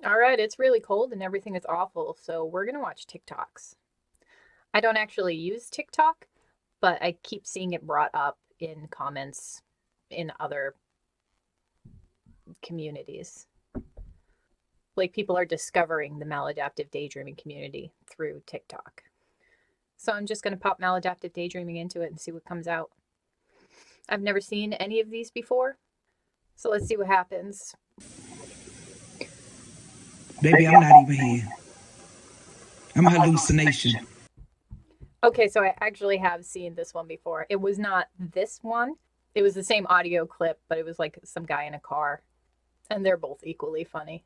All right, it's really cold and everything is awful, so we're gonna watch TikToks. I don't actually use TikTok, but I keep seeing it brought up in comments in other communities. Like people are discovering the maladaptive daydreaming community through TikTok. So I'm just gonna pop maladaptive daydreaming into it and see what comes out. I've never seen any of these before, so let's see what happens. Baby, I'm not even here. I'm a hallucination. Okay, so I actually have seen this one before. It was not this one. It was the same audio clip, but it was like some guy in a car, and they're both equally funny.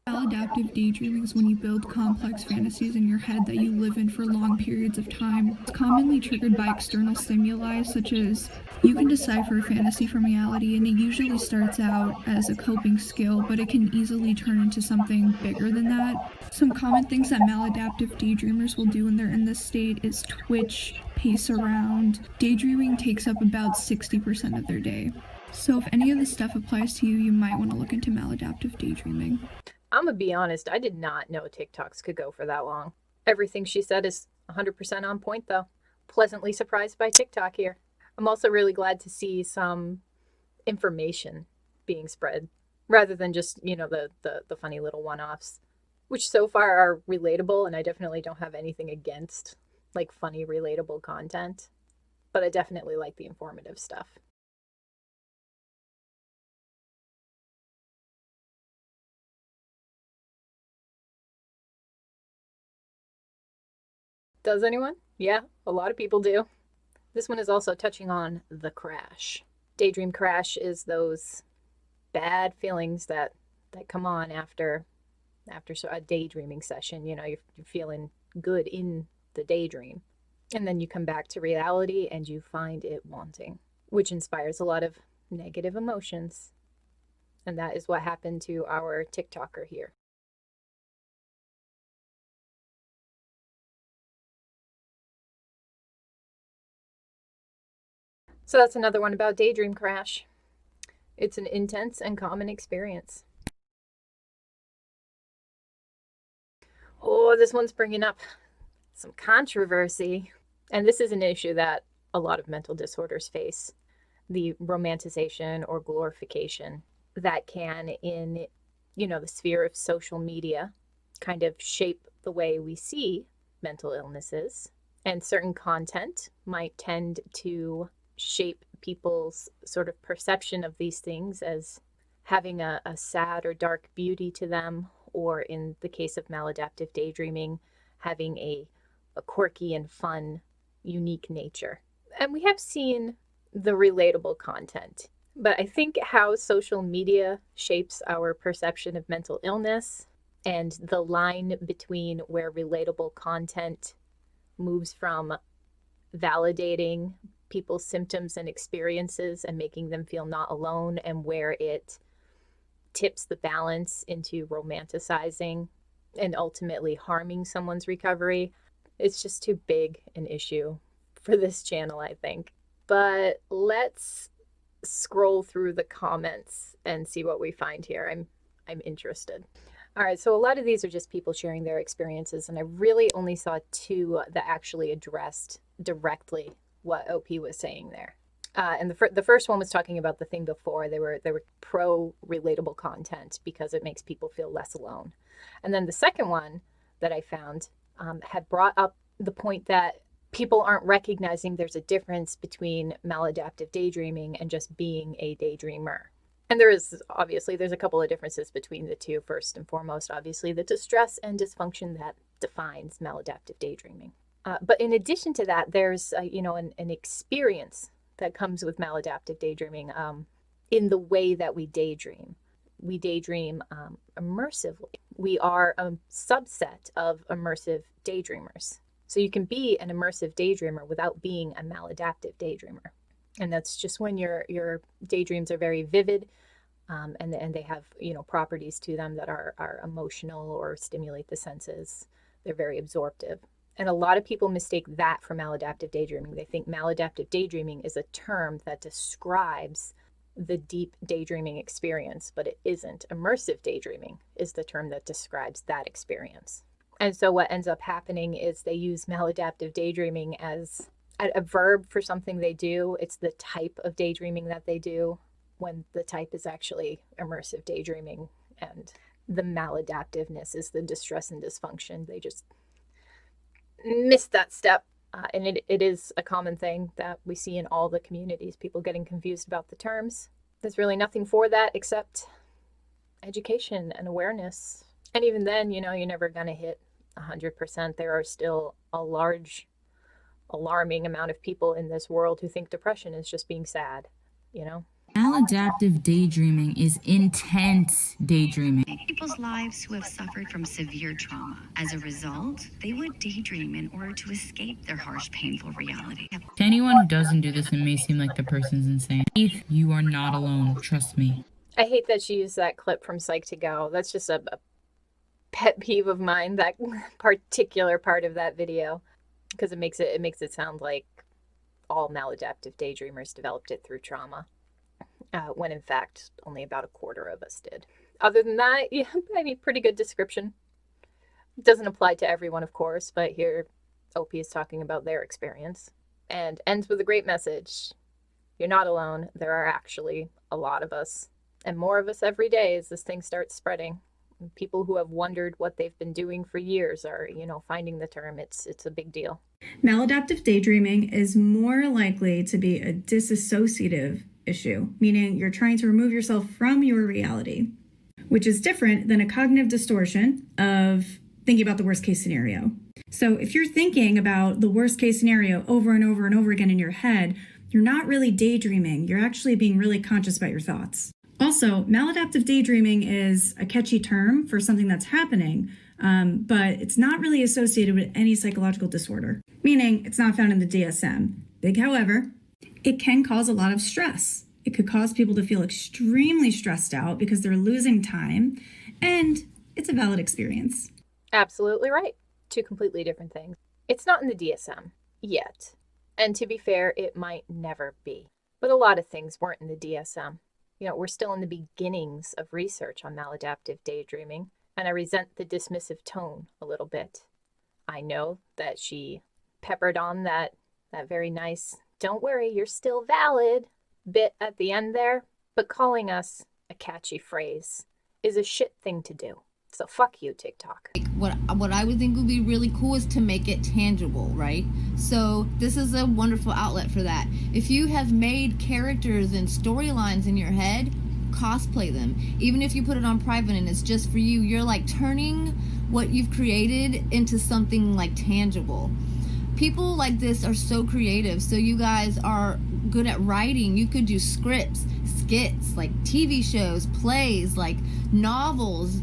Maladaptive daydreaming is when you build complex fantasies in your head that you live in for long periods of time. It's commonly triggered by external stimuli, such as you can decipher a fantasy from reality, and it usually starts out as a coping skill, but it can easily turn into something bigger than that. Some common things that maladaptive daydreamers will do when they're in this state is twitch, pace around. Daydreaming takes up about 60% of their day. So if any of this stuff applies to you, you might want to look into maladaptive daydreaming. I'm gonna be honest, I did not know TikToks could go for that long. Everything she said is 100% on point, though. Pleasantly surprised by TikTok here. I'm also really glad to see some information being spread rather than just, the funny little one offs, which so far are relatable. And I definitely don't have anything against like funny, relatable content, but I definitely like the informative stuff. Does anyone? Yeah, a lot of people do. This one is also touching on the crash. Daydream crash is those bad feelings that come on after a daydreaming session. You're feeling good in the daydream, and then you come back to reality and you find it wanting, which inspires a lot of negative emotions. And that is what happened to our TikToker here. So that's another one about daydream crash. It's an intense and common experience. Oh, this one's bringing up some controversy. And this is an issue that a lot of mental disorders face, the romanticization or glorification that can, in the sphere of social media, kind of shape the way we see mental illnesses. And certain content might tend to shape people's sort of perception of these things as having a sad or dark beauty to them, or in the case of maladaptive daydreaming, having a quirky and fun, unique nature. And we have seen the relatable content, but I think how social media shapes our perception of mental illness and the line between where relatable content moves from validating people's symptoms and experiences and making them feel not alone, and where it tips the balance into romanticizing and ultimately harming someone's recovery. It's just too big an issue for this channel, I think. But let's scroll through the comments and see what we find here. I'm interested. All right, so a lot of these are just people sharing their experiences, and I really only saw two that actually addressed directly what OP was saying there. And the first one was talking about the thing before. They were pro relatable content because it makes people feel less alone. And then the second one that I found had brought up the point that people aren't recognizing there's a difference between maladaptive daydreaming and just being a daydreamer. And there's a couple of differences between the two. First and foremost, obviously, the distress and dysfunction that defines maladaptive daydreaming. But in addition to that, there's an experience that comes with maladaptive daydreaming in the way that we daydream. We daydream immersively. We are a subset of immersive daydreamers. So you can be an immersive daydreamer without being a maladaptive daydreamer. And that's just when your daydreams are very vivid, and they have properties to them that are emotional or stimulate the senses. They're very absorptive. And a lot of people mistake that for maladaptive daydreaming. They think maladaptive daydreaming is a term that describes the deep daydreaming experience, but it isn't. Immersive daydreaming is the term that describes that experience. And so what ends up happening is they use maladaptive daydreaming as a verb for something they do. It's the type of daydreaming that they do, when the type is actually immersive daydreaming, and the maladaptiveness is the distress and dysfunction. They just missed that step. And it is a common thing that we see in all the communities, people getting confused about the terms. There's really nothing for that except education and awareness. And even then, you're never going to hit 100%. There are still a large, alarming amount of people in this world who think depression is just being sad, Maladaptive daydreaming is intense daydreaming. People's lives who have suffered from severe trauma. As a result, they would daydream in order to escape their harsh, painful reality. To anyone who doesn't do this, it may seem like the person's insane. If you are not alone, trust me. I hate that she used that clip from Psych to Go. That's just a pet peeve of mine, that particular part of that video, because it makes it sound like all maladaptive daydreamers developed it through trauma, when in fact only about a quarter of us did. Other than that, yeah, pretty good description. Doesn't apply to everyone, of course, but here Opie is talking about their experience, and ends with a great message. You're not alone. There are actually a lot of us, and more of us every day as this thing starts spreading. People who have wondered what they've been doing for years are, finding the term. It's a big deal. Maladaptive daydreaming is more likely to be a disassociative issue, meaning you're trying to remove yourself from your reality, which is different than a cognitive distortion of thinking about the worst case scenario. So if you're thinking about the worst case scenario over and over and over again in your head, you're not really daydreaming. You're actually being really conscious about your thoughts. Also, maladaptive daydreaming is a catchy term for something that's happening, but it's not really associated with any psychological disorder, meaning it's not found in the DSM. Big however, it can cause a lot of stress. It could cause people to feel extremely stressed out because they're losing time, and it's a valid experience. Absolutely right. Two completely different things. It's not in the DSM yet. And to be fair, it might never be. But a lot of things weren't in the DSM. We're still in the beginnings of research on maladaptive daydreaming, and I resent the dismissive tone a little bit. I know that she peppered on that very nice, "don't worry, you're still valid" bit at the end there, but calling us a catchy phrase is a shit thing to do. So fuck you, TikTok. What I would think would be really cool is to make it tangible, right? So this is a wonderful outlet for that. If you have made characters and storylines in your head, cosplay them. Even if you put it on private and it's just for you, you're like turning what you've created into something like tangible. People like this are so creative. So you guys are good at writing. You could do scripts, skits, like TV shows, plays, like novels,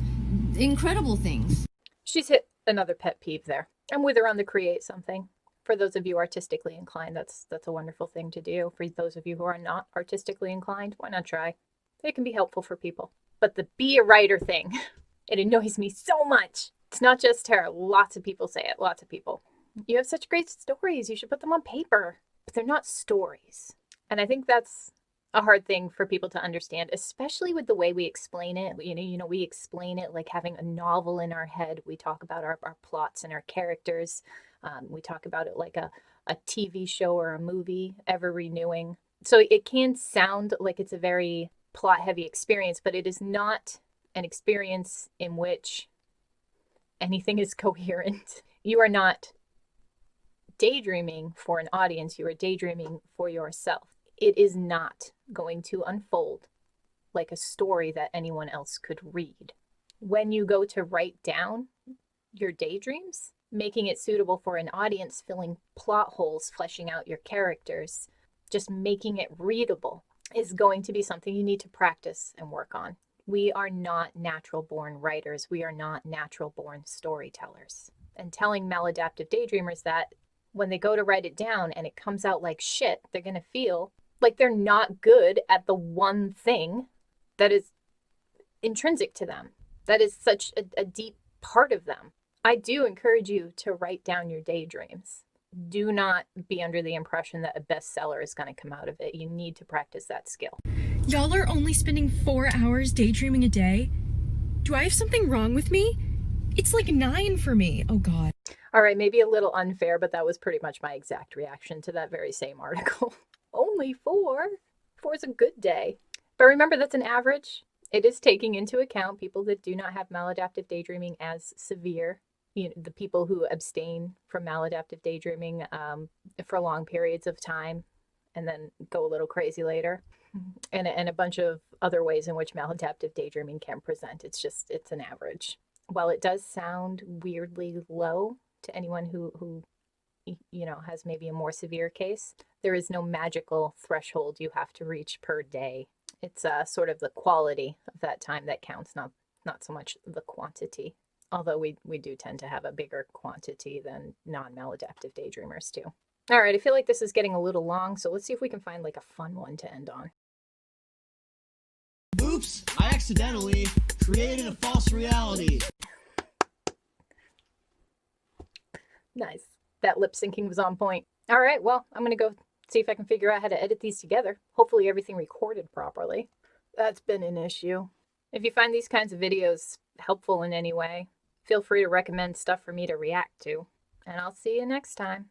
incredible things. She's hit another pet peeve there. I'm with her on the create something. For those of you artistically inclined, that's a wonderful thing to do. For those of you who are not artistically inclined, why not try? It can be helpful for people. But the be a writer thing, it annoys me so much. It's not just her. Lots of people say it. Lots of people. You have such great stories. You should put them on paper. But they're not stories. And I think that's a hard thing for people to understand, especially with the way we explain it. We explain it like having a novel in our head. We talk about our plots and our characters. We talk about it like a TV show or a movie, ever renewing. So it can sound like it's a very plot heavy experience, but it is not an experience in which anything is coherent. You are not daydreaming for an audience. You are daydreaming for yourself. It is not going to unfold like a story that anyone else could read. When you go to write down your daydreams, making it suitable for an audience, filling plot holes, fleshing out your characters, just making it readable is going to be something you need to practice and work on. We are not natural born writers. We are not natural born storytellers. And telling maladaptive daydreamers that when they go to write it down and it comes out like shit, they're going to feel like they're not good at the one thing that is intrinsic to them, that is such a deep part of them. I do encourage you to write down your daydreams. Do not be under the impression that a bestseller is going to come out of it. You need to practice that skill. Y'all are only spending 4 hours daydreaming a day? Do I have something wrong with me? It's like 9 for me. Oh, God. All right, maybe a little unfair, but that was pretty much my exact reaction to that very same article. Only 4? 4 is a good day. But remember, that's an average. It is taking into account people that do not have maladaptive daydreaming as severe. You know, the people who abstain from maladaptive daydreaming for long periods of time and then go a little crazy later. And a bunch of other ways in which maladaptive daydreaming can present. It's an average. While it does sound weirdly low to anyone who has maybe a more severe case, there is no magical threshold you have to reach per day. It's sort of the quality of that time that counts, not so much the quantity. Although we do tend to have a bigger quantity than non-maladaptive daydreamers too. All right, I feel like this is getting a little long, so let's see if we can find like a fun one to end on. Oops, I accidentally created a false reality. Nice. That lip syncing was on point. All right, well, I'm going to go see if I can figure out how to edit these together. Hopefully everything recorded properly. That's been an issue. If you find these kinds of videos helpful in any way, feel free to recommend stuff for me to react to. And I'll see you next time.